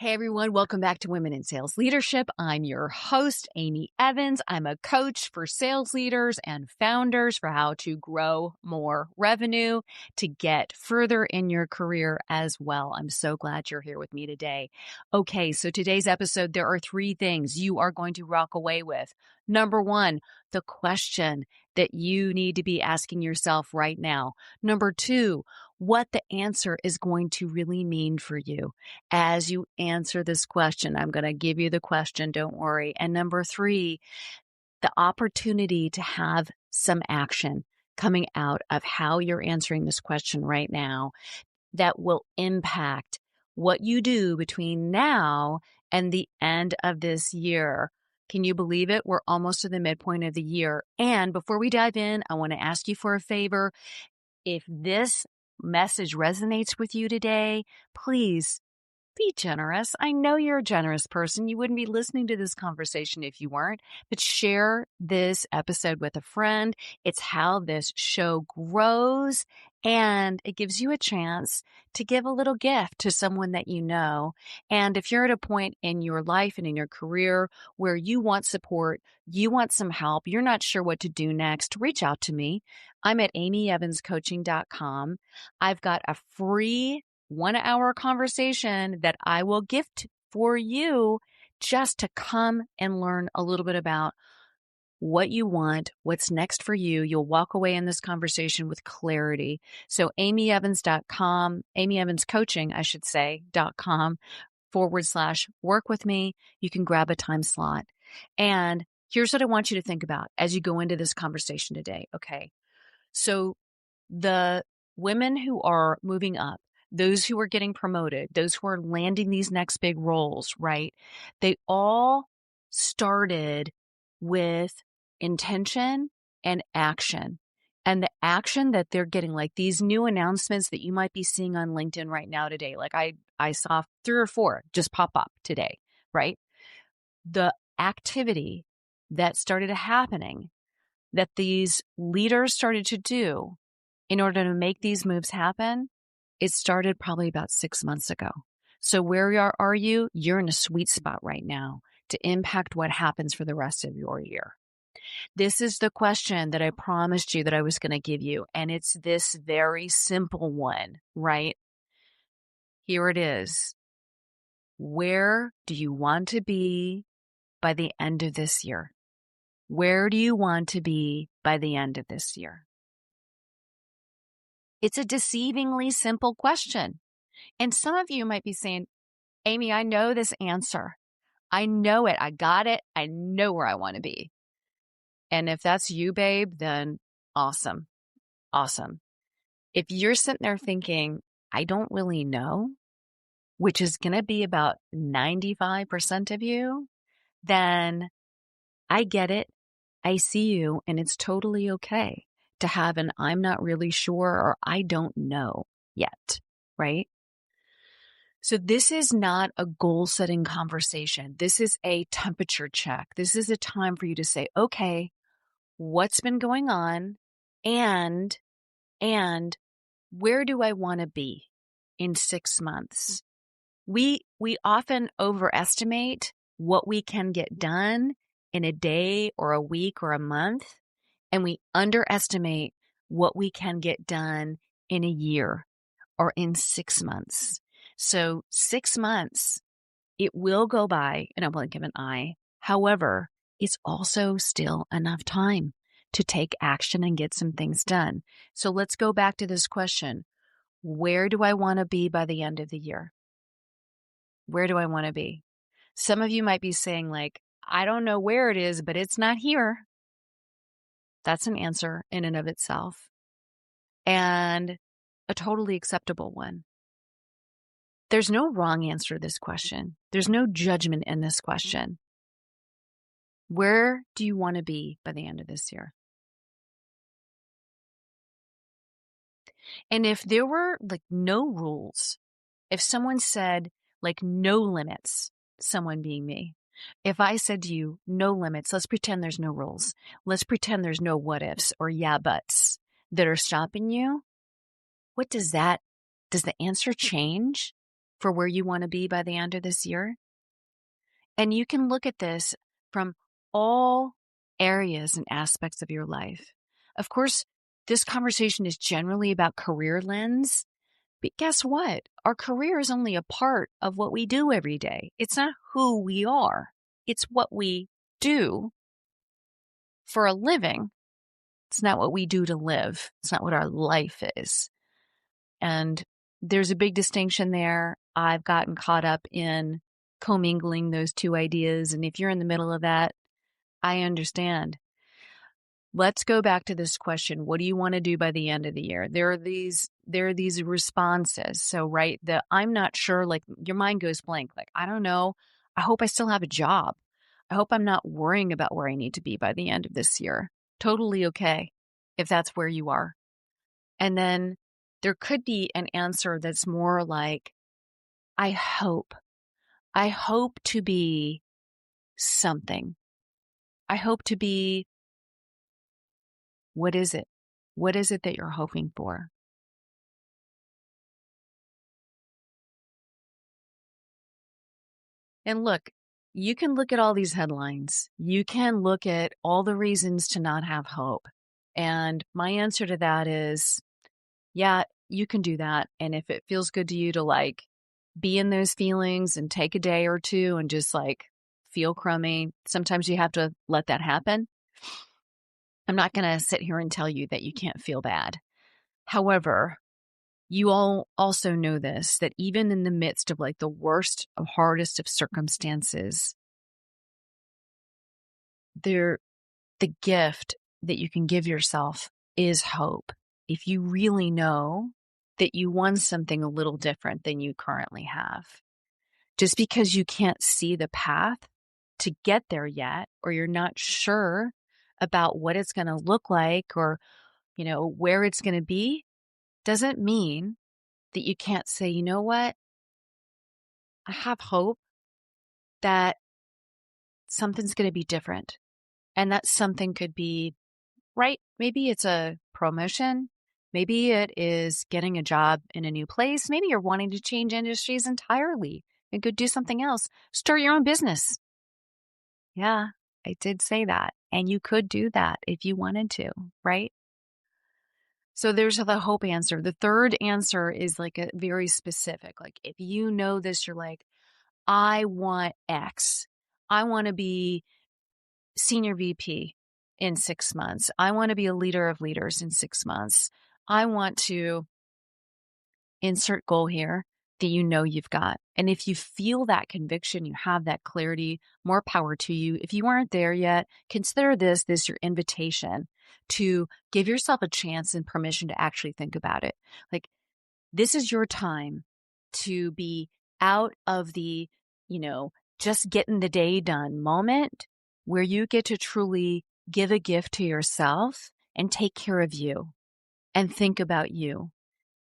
Hey everyone, welcome back to Women in Sales Leadership. I'm your host, Amy Evans. I'm a coach for sales leaders and founders for how to grow more revenue to get further in your career as well. I'm so glad you're here with me today. Okay, so today's episode, there are 3 things you are going to walk away with. Number 1, the question that you need to be asking yourself right now. Number 2, what the answer is going to really mean for you as you answer this question. I'm going to give you the question, don't worry. And number 3, the opportunity to have some action coming out of how you're answering this question right now that will impact what you do between now and the end of this year. Can you believe it? We're almost to the midpoint of the year. And before we dive in, I want to ask you for a favor. If this message resonates with you today, please be generous. I know you're a generous person. You wouldn't be listening to this conversation if you weren't, but share this episode with a friend. It's how this show grows, and it gives you a chance to give a little gift to someone that you know. And if you're at a point in your life and in your career where you want support, you want some help, you're not sure what to do next, reach out to me. I'm at amyevanscoaching.com. I've got a free 1-hour conversation that I will gift for you just to come and learn a little bit about what you want, what's next for you. You'll walk away in this conversation with clarity. So amyevanscoaching, .com/work with me. You can grab a time slot. And here's what I want you to think about as you go into this conversation today. Okay. So the women who are moving up, those who are getting promoted, those who are landing these next big roles, right? They all started with intention and action. And the action that they're getting, like these new announcements that you might be seeing on LinkedIn right now today, like I saw 3 or 4 just pop up today, right? The activity that started happening that these leaders started to do in order to make these moves happen, it started probably about 6 months ago. So where are you? You're in a sweet spot right now to impact what happens for the rest of your year. This is the question that I promised you that I was going to give you, and it's this very simple one, right? Here it is. Where do you want to be by the end of this year? Where do you want to be by the end of this year? It's a deceivingly simple question. And some of you might be saying, Amy, I know this answer. I know it. I got it. I know where I want to be. And if that's you, babe, then awesome. Awesome. If you're sitting there thinking, I don't really know, which is going to be about 95% of you, then I get it. I see you, and it's totally okay to have an I'm not really sure or I don't know yet, right? So this is not a goal-setting conversation. This is a temperature check. This is a time for you to say, okay, what's been going on and where do I want to be in 6 months? We often overestimate what we can get done in a day or a week or a month, and we underestimate what we can get done in a year or in 6 months. So 6 months, it will go by in a blink of an eye. However, it's also still enough time to take action and get some things done. So let's go back to this question. Where do I want to be by the end of the year? Where do I want to be? Some of you might be saying like, I don't know where it is, but it's not here. That's an answer in and of itself, and a totally acceptable one. There's no wrong answer to this question. There's no judgment in this question. Where do you want to be by the end of this year? And if there were like no rules, if someone said like no limits, someone being me, if I said to you, no limits, let's pretend there's no rules. Let's pretend there's no what ifs or yeah buts that are stopping you. What does the answer change for where you want to be by the end of this year? And you can look at this from all areas and aspects of your life. Of course, this conversation is generally about career lens, but guess what? Our career is only a part of what we do every day. It's not who we are. It's what we do for a living. It's not what we do to live. It's not what our life is. And there's a big distinction there. I've gotten caught up in commingling those two ideas. And if you're in the middle of that, I understand. Let's go back to this question. What do you want to do by the end of the year? There are these responses. So, right, I'm not sure, like your mind goes blank. Like, I don't know. I hope I still have a job. I hope I'm not worrying about where I need to be by the end of this year. Totally okay if that's where you are. And then there could be an answer that's more like, I hope to be something. I hope to be, what is it? What is it that you're hoping for? And look, you can look at all these headlines. You can look at all the reasons to not have hope. And my answer to that is, yeah, you can do that. And if it feels good to you to like be in those feelings and take a day or two and just like feel crummy, sometimes you have to let that happen. I'm not going to sit here and tell you that you can't feel bad. However, you all also know this, that even in the midst of like the worst of hardest of circumstances, the gift that you can give yourself is hope. If you really know that you want something a little different than you currently have, just because you can't see the path to get there yet, or you're not sure about what it's going to look like or, where it's going to be, doesn't mean that you can't say, you know what? I have hope that something's going to be different. And that something could be, right? Maybe it's a promotion. Maybe it is getting a job in a new place. Maybe you're wanting to change industries entirely and go do something else. Start your own business. Yeah, I did say that. And you could do that if you wanted to, right? So there's the hope answer. The third answer is like a very specific. Like if you know this, you're like, I want X. I want to be senior VP in 6 months. I want to be a leader of leaders in 6 months. I want to insert goal here that you know you've got. And if you feel that conviction, you have that clarity, more power to you. If you aren't there yet, consider this your invitation to give yourself a chance and permission to actually think about it. Like, this is your time to be out of the, just getting the day done moment where you get to truly give a gift to yourself and take care of you and think about you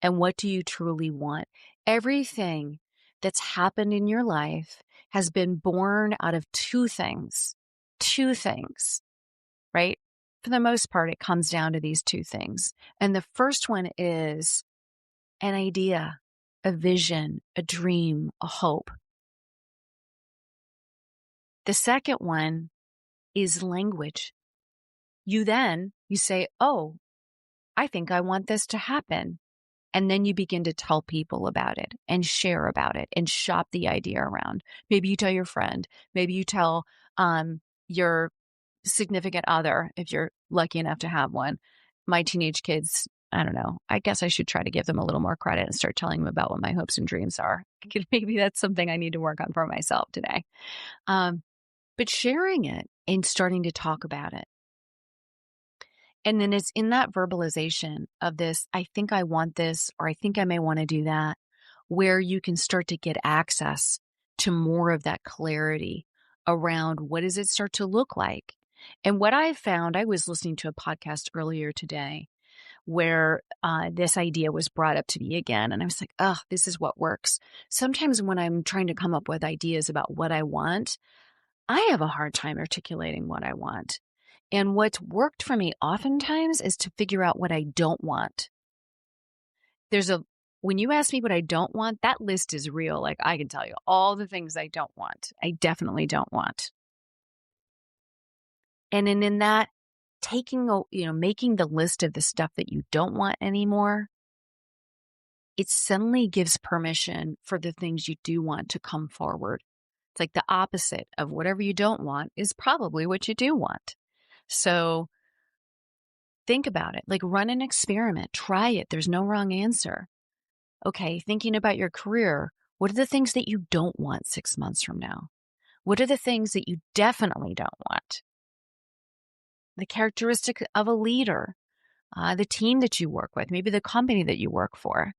and what do you truly want. Everything that's happened in your life has been born out of two things, right? For the most part, it comes down to these two things. And the first one is an idea, a vision, a dream, a hope. The second one is language. You say, oh, I think I want this to happen. And then you begin to tell people about it and share about it and shop the idea around. Maybe you tell your friend. Maybe you tell your significant other, if you're lucky enough to have one. My teenage kids, I don't know. I guess I should try to give them a little more credit and start telling them about what my hopes and dreams are. Maybe that's something I need to work on for myself today. But sharing it and starting to talk about it. And then it's in that verbalization of this, I think I want this, or I think I may want to do that, where you can start to get access to more of that clarity around what does it start to look like. And what I found, I was listening to a podcast earlier today where this idea was brought up to me again. And I was like, oh, this is what works. Sometimes when I'm trying to come up with ideas about what I want, I have a hard time articulating what I want. And what's worked for me oftentimes is to figure out what I don't want. There's a When you ask me what I don't want, that list is real. Like, I can tell you all the things I don't want. I definitely don't want. And then in that, making the list of the stuff that you don't want anymore, it suddenly gives permission for the things you do want to come forward. It's like the opposite of whatever you don't want is probably what you do want. So think about it, like run an experiment, try it. There's no wrong answer. Okay, thinking about your career, what are the things that you don't want 6 months from now? What are the things that you definitely don't want? The characteristic of a leader, the team that you work with, maybe the company that you work for.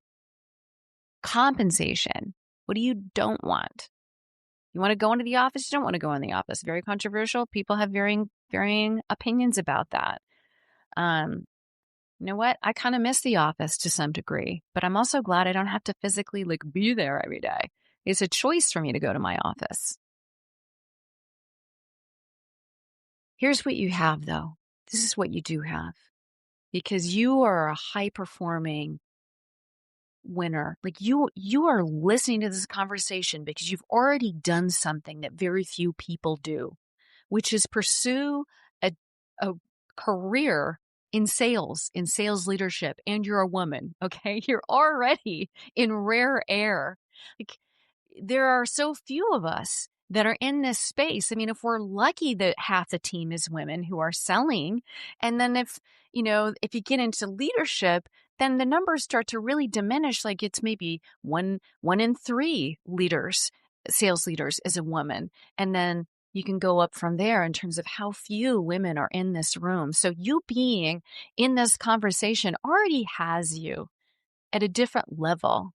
Compensation, what do you don't want? You want to go into the office? You don't want to go in the office. Very controversial. People have varying opinions about that. You know what? I kind of miss the office to some degree, but I'm also glad I don't have to physically be there every day. It's a choice for me to go to my office. Here's what you have, though. This is what you do have, because you are a high-performing winner. Like you are listening to this conversation because you've already done something that very few people do, which is pursue a career in sales leadership, and you're a woman, okay? You're already in rare air. Like, there are so few of us that are in this space. I mean, if we're lucky that half the team is women who are selling, and then if you get into leadership, then the numbers start to really diminish. Like it's maybe one in 3 sales leaders is a woman. And then you can go up from there in terms of how few women are in this room. So you being in this conversation already has you at a different level.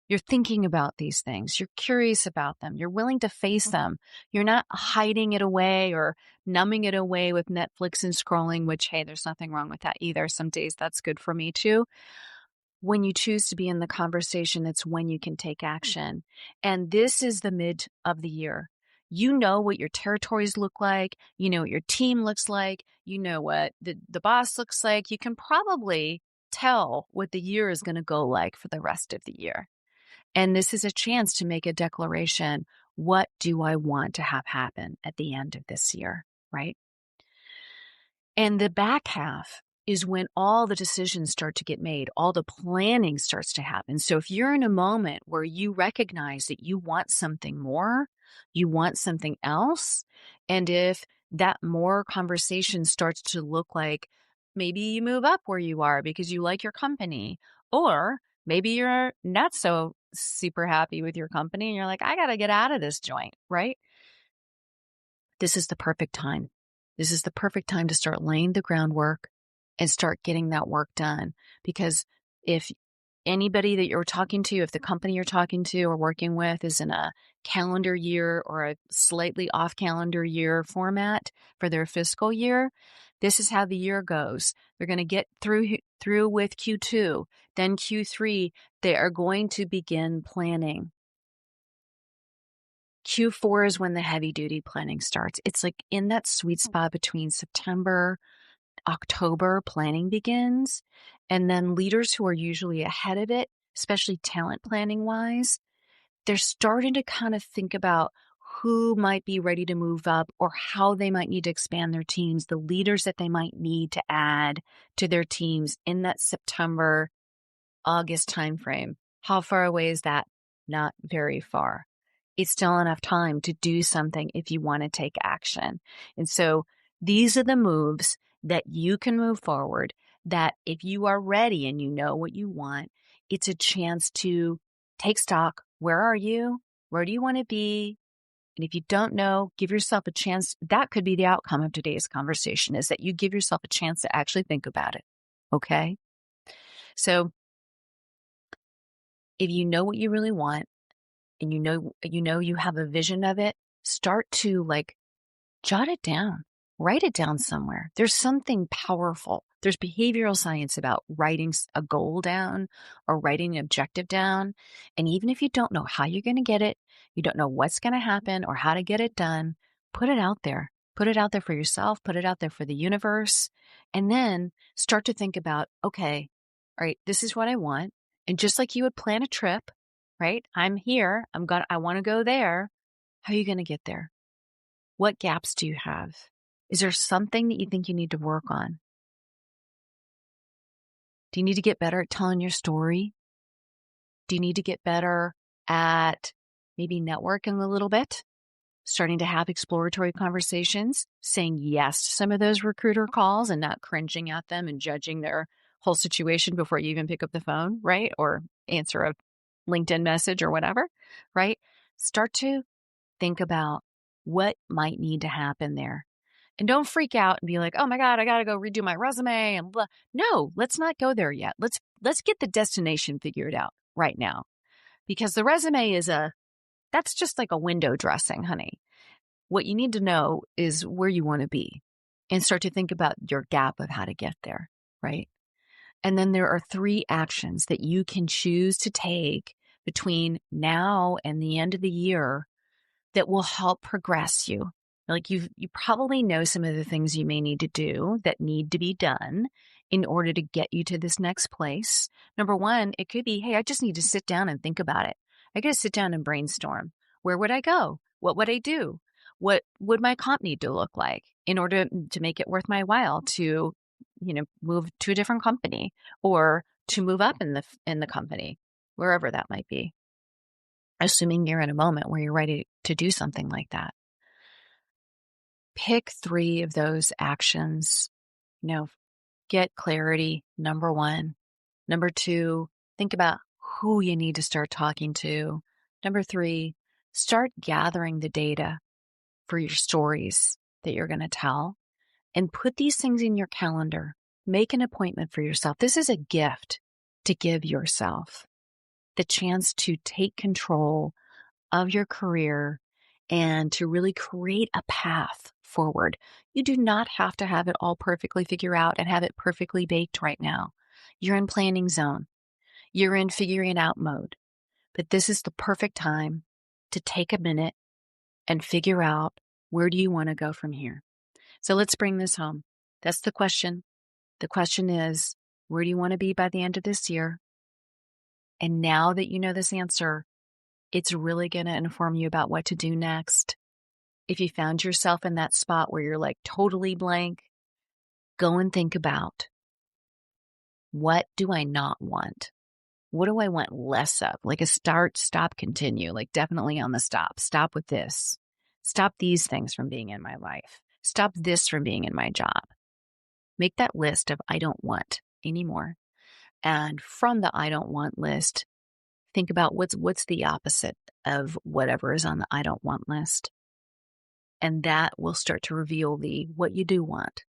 You're thinking about these things. You're curious about them. You're willing to face them. You're not hiding it away or numbing it away with Netflix and scrolling, which, hey, there's nothing wrong with that either. Some days that's good for me too. When you choose to be in the conversation, it's when you can take action. And this is the mid of the year. You know what your territories look like. You know what your team looks like. You know what the boss looks like. You can probably tell what the year is going to go like for the rest of the year. And this is a chance to make a declaration. What do I want to have happen at the end of this year, right? And the back half is when all the decisions start to get made, all the planning starts to happen. So if you're in a moment where you recognize that you want something more, you want something else, and if that more conversation starts to look like maybe you move up where you are because you like your company, or maybe you're not so super happy with your company and you're like, I got to get out of this joint, right? This is the perfect time. This is the perfect time to start laying the groundwork and start getting that work done. Because if anybody that you're talking to, if the company you're talking to or working with is in a calendar year or a slightly off calendar year format for their fiscal year, this is how the year goes. They're going to get through with Q2, then Q3, they are going to begin planning. Q4 is when the heavy duty planning starts. It's like in that sweet spot between September, October, planning begins. And then leaders who are usually ahead of it, especially talent planning wise, they're starting to kind of think about who might be ready to move up or how they might need to expand their teams, the leaders that they might need to add to their teams in that September, August timeframe. How far away is that? Not very far. It's still enough time to do something if you want to take action. And so these are the moves that you can move forward, that if you are ready and you know what you want, it's a chance to take stock. Where are you? Where do you want to be? And if you don't know, give yourself a chance. That could be the outcome of today's conversation, is that you give yourself a chance to actually think about it. Okay? So if you know what you really want, and you have a vision of it, start to jot it down, write it down somewhere. There's something powerful. There's behavioral science about writing a goal down or writing an objective down. And even if you don't know how you're going to get it, you don't know what's going to happen or how to get it done, put it out there. Put it out there for yourself, put it out there for the universe, and then start to think about, okay, all right, this is what I want. And just like you would plan a trip, right? I'm here. I want to go there. How are you going to get there? What gaps do you have? Is there something that you think you need to work on? Do you need to get better at telling your story? Do you need to get better at maybe networking a little bit? Starting to have exploratory conversations, saying yes to some of those recruiter calls and not cringing at them and judging their whole situation before you even pick up the phone, right? Or answer a LinkedIn message or whatever, right? Start to think about what might need to happen there. And don't freak out and be like, oh my God, I got to go redo my resume and blah. No, let's not go there yet. Let's get the destination figured out right now, because the resume that's just like a window dressing, honey. What you need to know is where you want to be and start to think about your gap of how to get there, right? And then there are 3 actions that you can choose to take between now and the end of the year that will help progress you. Like you probably know some of the things you may need to do that need to be done in order to get you to this next place. Number 1, it could be, hey, I just need to sit down and think about it. I got to sit down and brainstorm. Where would I go? What would I do? What would my comp need to look like in order to make it worth my while to, move to a different company or to move up in the company, wherever that might be, assuming you're in a moment where you're ready to do something like that. Pick 3 of those actions. Get clarity, number 1. Number 2, think about who you need to start talking to. Number 3, start gathering the data for your stories that you're going to tell, and put these things in your calendar. Make an appointment for yourself. This is a gift to give yourself the chance to take control of your career and to really create a path forward. You do not have to have it all perfectly figured out and have it perfectly baked right now. You're in planning zone. You're in figuring it out mode. But this is the perfect time to take a minute and figure out, where do you want to go from here? So let's bring this home. That's the question. The question is, where do you want to be by the end of this year? And now that you know this answer, it's really going to inform you about what to do next. If you found yourself in that spot where you're like totally blank, go and think about, what do I not want? What do I want less of? Like a start, stop, continue, like definitely on the stop. Stop with this. Stop these things from being in my life. Stop this from being in my job. Make that list of I don't want anymore. And from the I don't want list, think about what's the opposite of whatever is on the I don't want list. And that will start to reveal what you do want.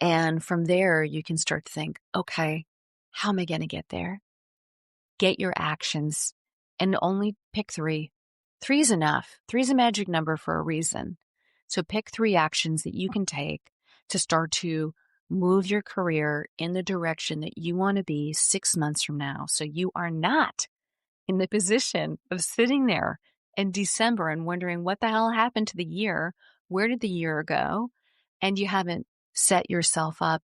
And from there, you can start to think, okay, how am I going to get there? Get your actions and only pick 3. 3 is enough. 3 is a magic number for a reason. So pick 3 actions that you can take to start to move your career in the direction that you want to be 6 months from now. So you are not in the position of sitting there in December and wondering what the hell happened to the year? Where did the year go? And you haven't set yourself up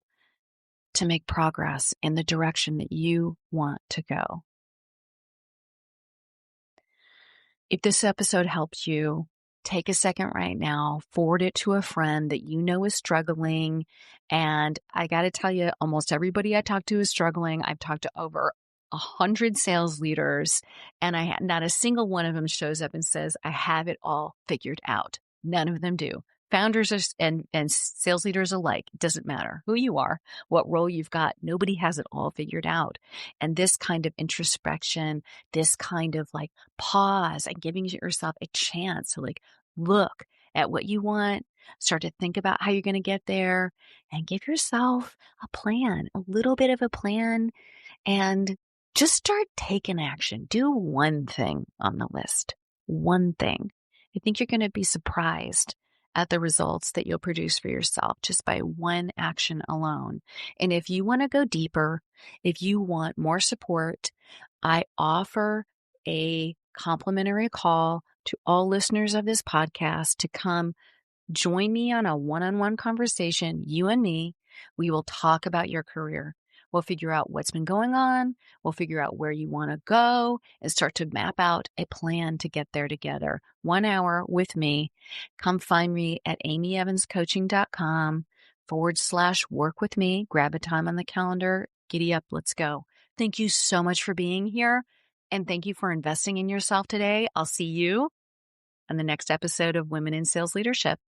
to make progress in the direction that you want to go. If this episode helped you, take a second right now, forward it to a friend that you know is struggling. And I got to tell you, almost everybody I talk to is struggling. I've talked to over 100 sales leaders, and not a single one of them shows up and says, I have it all figured out. None of them do. Founders and sales leaders alike, it doesn't matter who you are, what role you've got, nobody has it all figured out. And this kind of introspection, this kind of like pause and giving yourself a chance to like look at what you want, start to think about how you're going to get there, and give yourself a plan, a little bit of a plan, and just start taking action. Do one thing on the list, one thing. I think you're going to be surprised at the results that you'll produce for yourself just by one action alone. And if you want to go deeper, if you want more support, I offer a complimentary call to all listeners of this podcast to come join me on a one-on-one conversation, you and me. We will talk about your career. We'll figure out what's been going on. We'll figure out where you want to go and start to map out a plan to get there together. 1 hour with me. Come find me at amyevanscoaching.com/work with me. Grab a time on the calendar. Giddy up. Let's go. Thank you so much for being here. And thank you for investing in yourself today. I'll see you on the next episode of Women in Sales Leadership.